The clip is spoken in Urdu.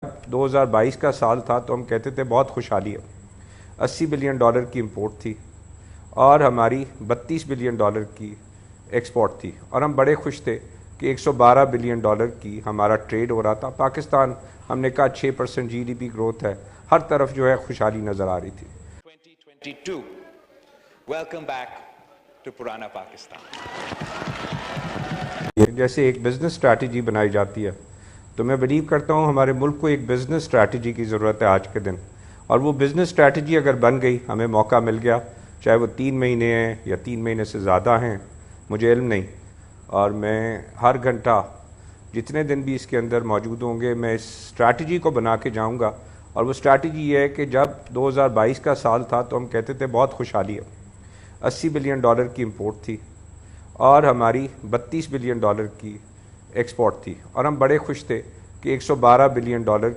2022 کا سال تھا تو ہم کہتے تھے بہت خوشحالی ہے. 80 بلین ڈالر کی امپورٹ تھی اور ہماری 32 بلین ڈالر کی ایکسپورٹ تھی, اور ہم بڑے خوش تھے کہ 112 بلین ڈالر کی ہمارا ٹریڈ ہو رہا تھا. پاکستان, ہم نے کہا 6% جی ڈی پی گروتھ ہے, ہر طرف جو ہے خوشحالی نظر آ رہی تھی. 2022. Welcome back to Purana Pakistan. جیسے ایک بزنس اسٹریٹجی بنائی جاتی ہے تو میں بلیو کرتا ہوں ہمارے ملک کو ایک بزنس اسٹریٹجی کی ضرورت ہے آج کے دن, اور وہ بزنس اسٹریٹجی اگر بن گئی, ہمیں موقع مل گیا, چاہے وہ 3 مہینے ہیں یا 3 مہینے سے زیادہ ہیں, مجھے علم نہیں, اور میں ہر گھنٹہ جتنے دن بھی اس کے اندر موجود ہوں گے میں اس اسٹریٹجی کو بنا کے جاؤں گا. اور وہ اسٹریٹجی یہ ہے کہ جب 2022 کا سال تھا تو ہم کہتے تھے بہت خوشحالی ہے. 80 بلین ڈالر کی امپورٹ تھی اور ہماری 32 بلین ڈالر کی ایکسپورٹ تھی, اور ہم بڑے خوش تھے کہ 112 بلین ڈالر